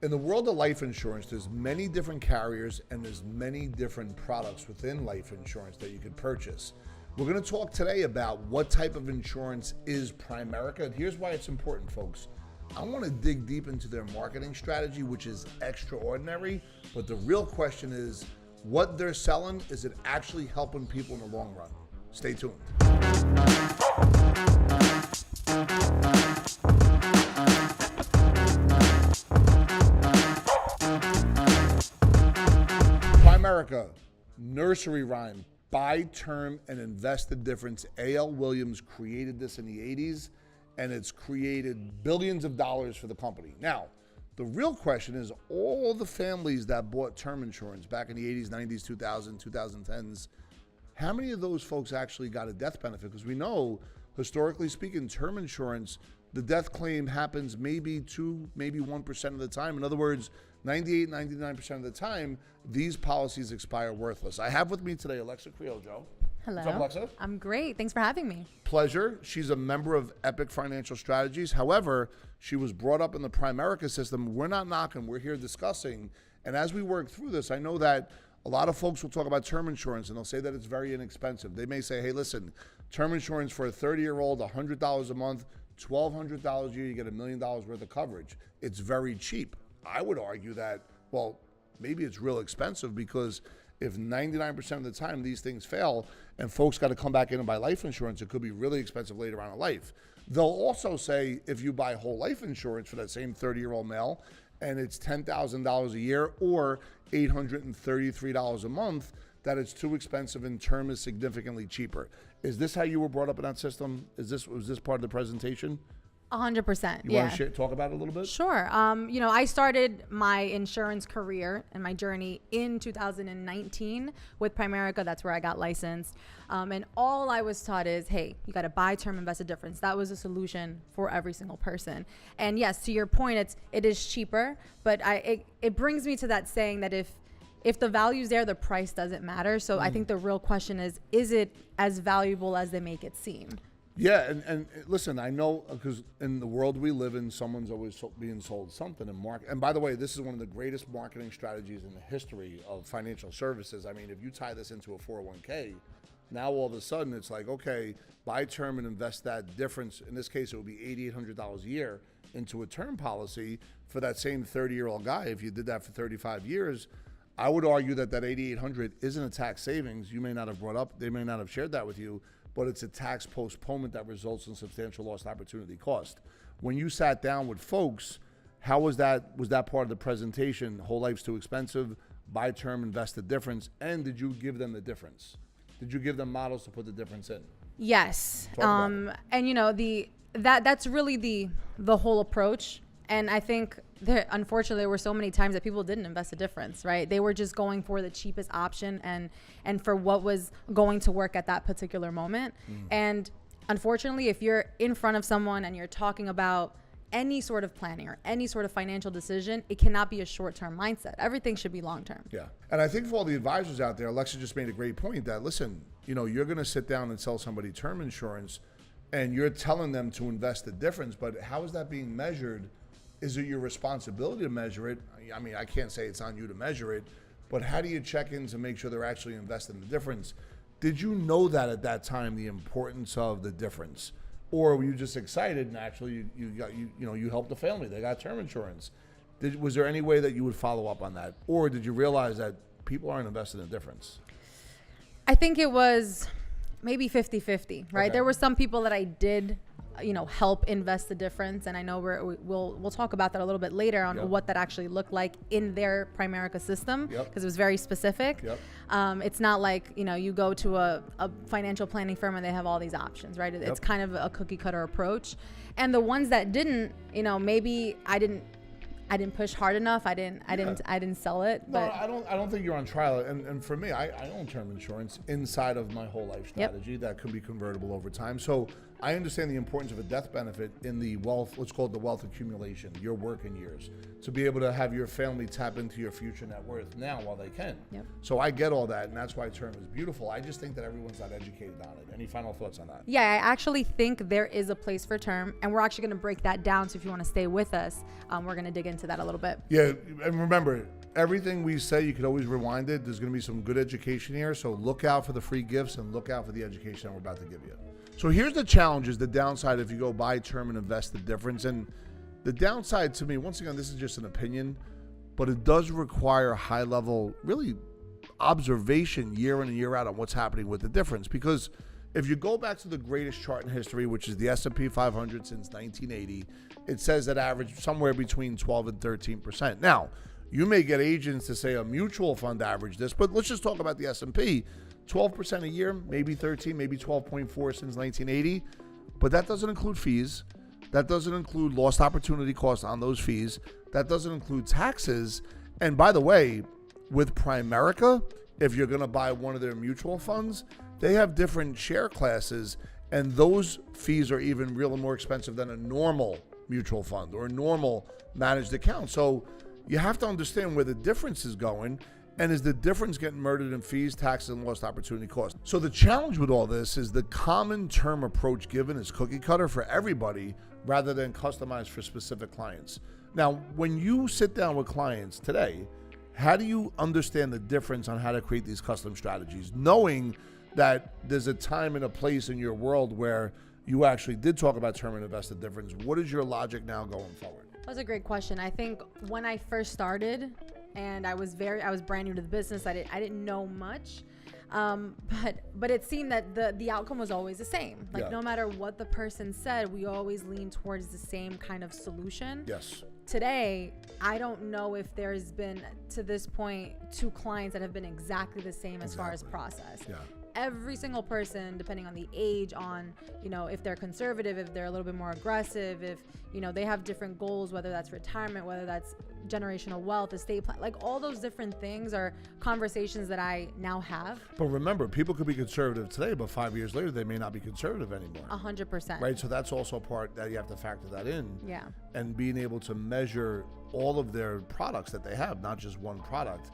In the world of life insurance, there's many different carriers and there's many different products within life insurance that you could purchase. We're going to talk today about what type of insurance is Primerica. And here's why it's important, folks. I want to dig deep into their marketing strategy, which is extraordinary. But the real question is, what they're selling, is it actually helping people in the long run? Stay tuned. Primerica, nursery rhyme, buy term and invest the difference. A.L. Williams created this in the 80s, and it's created billions of dollars for the company. Now, the real question is, all the families that bought term insurance back in the 80s, 90s, 2000s, 2010s, how many of those folks actually got a death benefit? Because we know, historically speaking, term insurance, the death claim happens maybe 2, maybe 1% of the time. In other words, 98, 99% of the time, these policies expire worthless. I have with me today Alexa Criollo. Hello. What's up, Alexa? I'm great. Thanks for having me. Pleasure. She's a member of Epic Financial Strategies. However, she was brought up in the Primerica system. We're not knocking. We're here discussing. And as we work through this, I know that a lot of folks will talk about term insurance and they'll say that it's very inexpensive. They may say, hey, listen, term insurance for a 30-year-old, $100 a month, $1,200 a year, you get $1 million worth of coverage. It's very cheap. I would argue that, well, maybe it's real expensive, because if 99% of the time these things fail and folks got to come back in and buy life insurance, it could be really expensive later on in life. They'll also say if you buy whole life insurance for that same 30-year-old male and it's $10,000 a year or $833 a month, that it's too expensive and term is significantly cheaper. Is this how you were brought up in that system? Was this part of the presentation? 100%. You want to talk about it a little bit? Sure. I started my insurance career and my journey in 2019 with Primerica. That's where I got licensed. And all I was taught is, hey, you got to buy term, invest the difference. That was a solution for every single person. And yes, to your point, it is cheaper, but it brings me to that saying that if the value's there, the price doesn't matter. So I think the real question is it as valuable as they make it seem? Yeah, and listen, I know, because in the world we live in, someone's always being sold something in market. And by the way, this is one of the greatest marketing strategies in the history of financial services. I mean, if you tie this into a 401k, now all of a sudden it's like, okay, buy term and invest that difference. In this case, it would be $8,800 a year into a term policy for that same 30-year-old guy. If you did that for 35 years, I would argue that $8,800 isn't a tax savings. You may not have brought up, they may not have shared that with you, but it's a tax postponement that results in substantial lost opportunity cost. When you sat down with folks, how was that? Was that part of the presentation? Whole life's too expensive, buy term, invest the difference, and did you give them the difference? Did you give them models to put the difference in? Yes. And that's really the whole approach. And I think unfortunately there were so many times that people didn't invest the difference, right? They were just going for the cheapest option and for what was going to work at that particular moment. And unfortunately, if you're in front of someone and you're talking about any sort of planning or any sort of financial decision, it cannot be a short-term mindset. Everything should be long-term. Yeah. And I think for all the advisors out there, Alexa just made a great point that, listen, you're going to sit down and sell somebody term insurance and you're telling them to invest the difference, but how is that being measured? Is it your responsibility to measure it? I mean, I can't say it's on you to measure it, but how do you check in to make sure they're actually investing the difference? Did you know that at that time, the importance of the difference? Or were you just excited and actually you helped the family, they got term insurance? Was there any way that you would follow up on that? Or did you realize that people aren't investing in the difference? I think it was maybe 50-50, right? Okay. There were some people that I did help invest the difference. And I know we'll talk about that a little bit later on what that actually looked like in their Primerica system, because it was very specific. It's not like, you go to a financial planning firm and they have all these options, right? It's kind of a cookie cutter approach. And the ones that didn't, maybe I didn't push hard enough. I didn't sell it. But no, I don't think you're on trial. And for me, I own term insurance inside of my whole life strategy that could be convertible over time. So I understand the importance of a death benefit in the wealth, let's call it the wealth accumulation, your working years, to be able to have your family tap into your future net worth now while they can. Yep. So I get all that, and that's why term is beautiful. I just think that everyone's not educated on it. Any final thoughts on that? Yeah, I actually think there is a place for term, and we're actually going to break that down. So if you want to stay with us, we're going to dig into that a little bit. Yeah, and remember, everything we say, you could always rewind it. There's going to be some good education here, so look out for the free gifts and look out for the education that we're about to give you. So here's the challenges, the downside if you go buy term and invest, the difference. And the downside to me, once again, this is just an opinion, but it does require high level, really observation year in and year out on what's happening with the difference. Because if you go back to the greatest chart in history, which is the S&P 500 since 1980, it says that average somewhere between 12 and 13%. Now, you may get agents to say a mutual fund average this, but let's just talk about the S&P. 12% a year, maybe 13, maybe 12.4 since 1980. But that doesn't include fees. That doesn't include lost opportunity costs on those fees. That doesn't include taxes. And by the way, with Primerica, if you're going to buy one of their mutual funds, they have different share classes, and those fees are even really more expensive than a normal mutual fund or a normal managed account. So you have to understand where the difference is going. And is the difference getting murdered in fees, taxes, and lost opportunity costs? So the challenge with all this is the common term approach given is cookie cutter for everybody rather than customized for specific clients. Now, when you sit down with clients today, how do you understand the difference on how to create these custom strategies, knowing that there's a time and a place in your world where you actually did talk about term and invested difference? What is your logic now going forward? That's a great question. I think when I first started, and I was brand new to the business. I didn't know much, but it seemed that the outcome was always the same. Like no matter what the person said, we always lean towards the same kind of solution. Yes. Today, I don't know if there's been to this point 2 clients that have been exactly the same as far as process. Yeah. Every single person, depending on the age, on, if they're conservative, if they're a little bit more aggressive, if, they have different goals, whether that's retirement, whether that's generational wealth, estate plan, like all those different things are conversations that I now have. But remember, people could be conservative today, but 5 years later, they may not be conservative anymore. 100%. Right? So that's also a part that you have to factor that in. Yeah. And being able to measure all of their products that they have, not just one product.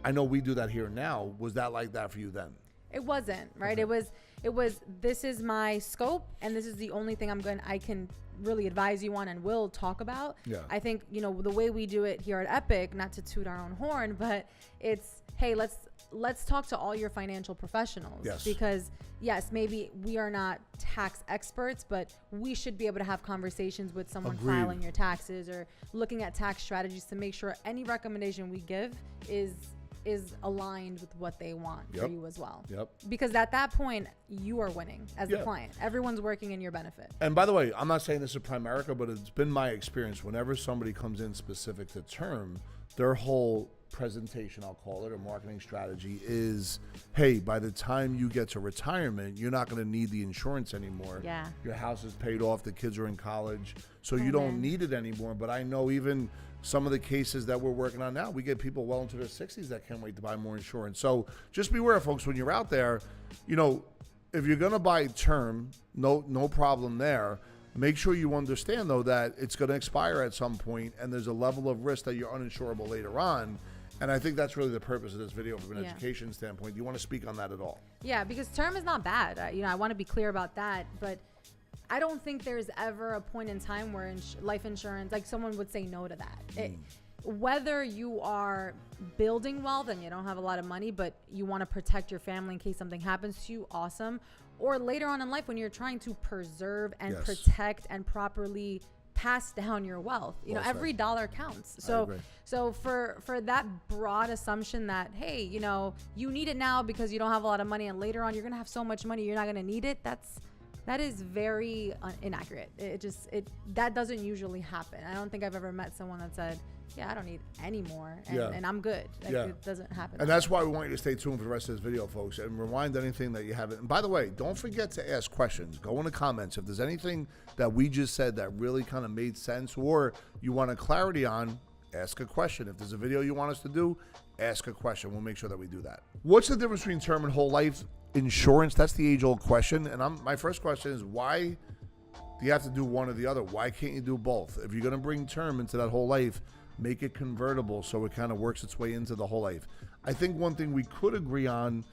I know we do that here now. Was that like that for you then? It wasn't, right? Okay. It was this is my scope, and this is the only thing I can really advise you on and will talk about. Yeah. I think, the way we do it here at Epic, not to toot our own horn, but it's, hey, let's talk to all your financial professionals. Yes. Because yes, maybe we are not tax experts, but we should be able to have conversations with someone Agreed. filing your taxes or looking at tax strategies to make sure any recommendation we give is aligned with what they want for you as well. Yep. Because at that point, you are winning as the client. Everyone's working in your benefit. And by the way, I'm not saying this is Primerica, but it's been my experience whenever somebody comes in specific to term, their whole presentation, I'll call it, or marketing strategy is, hey, by the time you get to retirement, you're not going to need the insurance anymore. Yeah. Your house is paid off, the kids are in college, so you don't need it anymore. But I know even some of the cases that we're working on now, we get people well into their 60s that can't wait to buy more insurance. So just beware, folks, when you're out there, if you're going to buy term, no problem there. Make sure you understand, though, that it's going to expire at some point, and there's a level of risk that you're uninsurable later on. And I think that's really the purpose of this video from an education standpoint. Do you want to speak on that at all? Yeah, because term is not bad. I want to be clear about that. But I don't think there's ever a point in time where life insurance, like someone would say no to that. Whether you are building wealth and you don't have a lot of money, but you want to protect your family in case something happens to you, awesome. Or later on in life when you're trying to preserve and protect and properly pass down your wealth, every dollar counts. So for that broad assumption that, hey, you need it now because you don't have a lot of money and later on you're going to have so much money you're not going to need it, that is very inaccurate. That doesn't usually happen. I don't think I've ever met someone that said, yeah, I don't need any more, and I'm good. It doesn't happen. And that's why we want you to stay tuned for the rest of this video, folks, and rewind anything that you haven't. And by the way, don't forget to ask questions. Go in the comments. If there's anything that we just said that really kind of made sense or you want a clarity on, ask a question. If there's a video you want us to do, ask a question. We'll make sure that we do that. What's the difference between term and whole life? insurance, that's the age-old question. And my first question is, why do you have to do one or the other? Why can't you do both? If you're going to bring term into that whole life, make it convertible so it kind of works its way into the whole life. I think one thing we could agree on,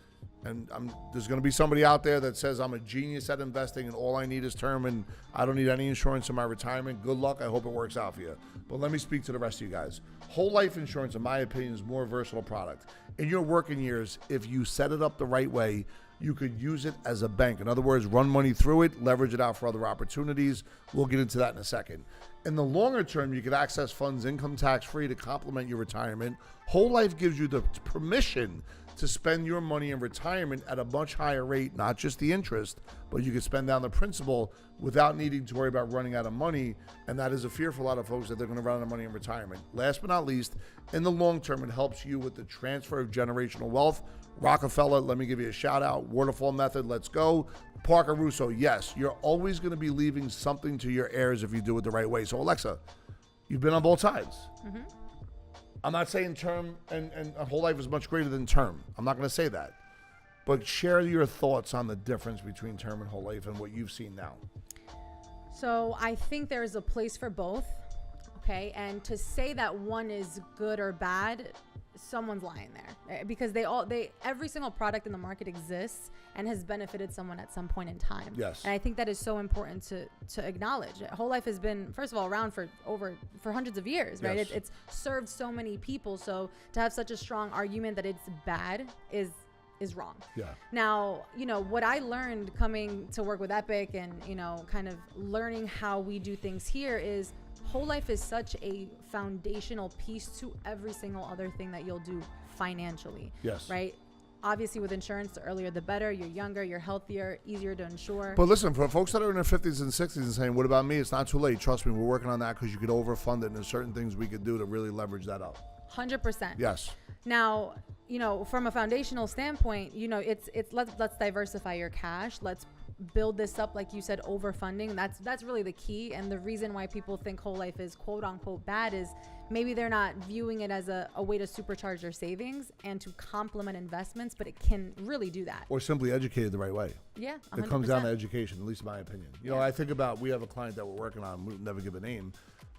and there's going to be somebody out there that says I'm a genius at investing and all I need is term and I don't need any insurance in my retirement. Good luck. I hope it works out for you. But let me speak to the rest of you guys. Whole life insurance, in my opinion, is a more versatile product. In your working years, if you set it up the right way, you could use it as a bank. In other words, run money through it, leverage it out for other opportunities. We'll get into that in a second. In the longer term, you could access funds income tax free to complement your retirement. Whole life gives you the permission to spend your money in retirement at a much higher rate, not just the interest, but you can spend down the principal without needing to worry about running out of money. And that is a fear for a lot of folks, that they're going to run out of money in retirement. Last but not least, in the long term, it helps you with the transfer of generational wealth. Rockefeller, let me give you a shout out. Waterfall method, let's go. Parker Russo, yes, you're always going to be leaving something to your heirs if you do it the right way. So Alexa, you've been on both sides. Mm-hmm. I'm not saying term and a whole life is much greater than term. I'm not going to say that. But share your thoughts on the difference between term and whole life and what you've seen now. So I think there's a place for both. Okay. And to say that one is good or bad, someone's lying there, because every single product in the market exists and has benefited someone at some point in time. Yes. And I think that is so important to acknowledge. Whole life has been, first of all, around for hundreds of years, right? Yes. It's served so many people. So to have such a strong argument that it's bad is wrong. Yeah. Now, what I learned coming to work with Epic and, kind of learning how we do things here is whole life is such a foundational piece to every single other thing that you'll do financially. Yes. Right? Obviously, with insurance, the earlier the better. You're younger, you're healthier, easier to insure. But listen, for folks that are in their 50s and 60s and saying, what about me? It's not too late. Trust me, we're working on that, because you could overfund it, and there's certain things we could do to really leverage that up. 100%. Yes. Now, from a foundational standpoint, it's let's diversify your cash. Let's build this up, like you said, overfunding. That's really the key. And the reason why people think whole life is quote unquote bad is maybe they're not viewing it as a way to supercharge their savings and to complement investments, but it can really do that. Or simply educated the right way. Yeah, 100%. It comes down to education, at least in my opinion. I think about, we have a client that we're working on, we'll never give a name,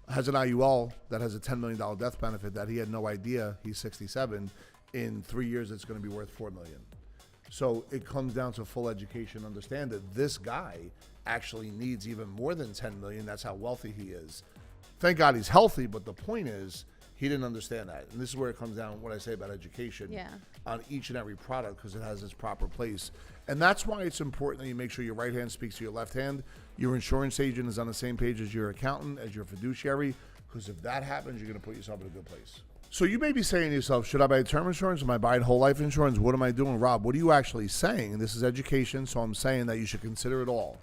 has an IUL that has a $10 million death benefit that he had no idea, he's 67, in 3 years it's going to be worth $4 million. So it comes down to full education. Understand that this guy actually needs even more than 10 million. That's how wealthy he is. Thank God he's healthy, but the point is he didn't understand that. And this is where it comes down, what I say about education on each and every product, because it has its proper place. And that's why it's important that you make sure your right hand speaks to your left hand. Your insurance agent is on the same page as your accountant, as your fiduciary, because if that happens, you're going to put yourself in a good place. So you may be saying to yourself, should I buy term insurance? Am I buying whole life insurance? What am I doing? Rob, what are you actually saying? And this is education, so I'm saying that you should consider it all.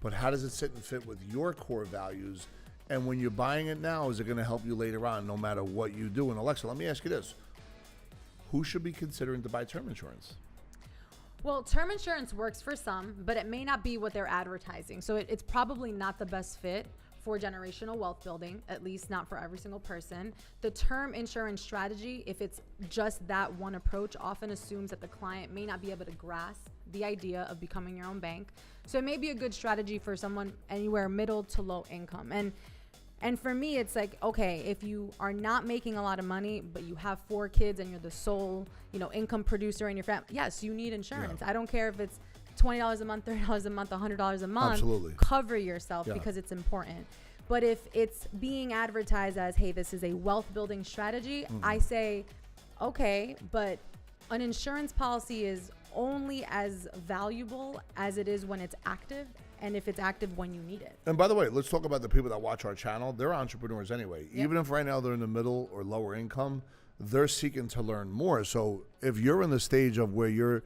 But how does it sit and fit with your core values? And when you're buying it now, is it going to help you later on, no matter what you do? And Alexa, let me ask you this. Who should be considering to buy term insurance? Well, term insurance works for some, but it may not be what they're advertising. So it's probably not the best fit for generational wealth building, at least not for every single person. The term insurance strategy, if it's just that one approach, often assumes that the client may not be able to grasp the idea of becoming your own bank. So it may be a good strategy for someone anywhere middle to low income. And for me, it's like, okay, if you are not making a lot of money, but you have 4 kids and you're the sole, income producer in your family, yes, you need insurance. Yeah. I don't care if it's $20 a month, $30 a month, $100 a month. Absolutely. Cover yourself because it's important. But if it's being advertised as, hey, this is a wealth building strategy, I say, okay, but an insurance policy is only as valuable as it is when it's active, and if it's active when you need it. And by the way, let's talk about the people that watch our channel. They're entrepreneurs anyway. Yep. Even if right now they're in the middle or lower income, they're seeking to learn more. So if you're in the stage of where you're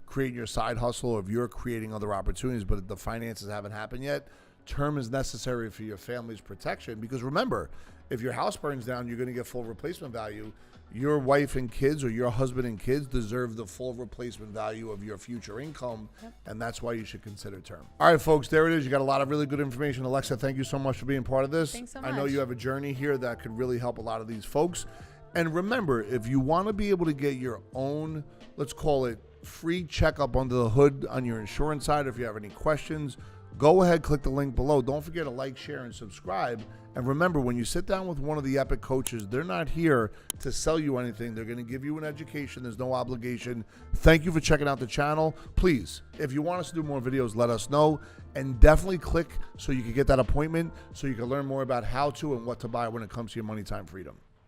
creating your side hustle, or if you're creating other opportunities, but the finances haven't happened yet, term is necessary for your family's protection. Because remember, if your house burns down, you're going to get full replacement value. Your wife and kids, or your husband and kids, deserve the full replacement value of your future income. Yep. And that's why you should consider term. All right, folks, there it is. You got a lot of really good information. Alexa, thank you so much for being part of this. Thanks so much. I know you have a journey here that could really help a lot of these folks. And remember, if you want to be able to get your own, let's call it free checkup under the hood on your insurance side. If you have any questions, go ahead, click the link below. Don't forget to like, share, and subscribe. And remember, when you sit down with one of the Epic coaches, they're not here to sell you anything. They're going to give you an education. There's no obligation. Thank you for checking out the channel. Please, if you want us to do more videos, let us know. And definitely click so you can get that appointment so you can learn more about how to and what to buy when it comes to your money time freedom.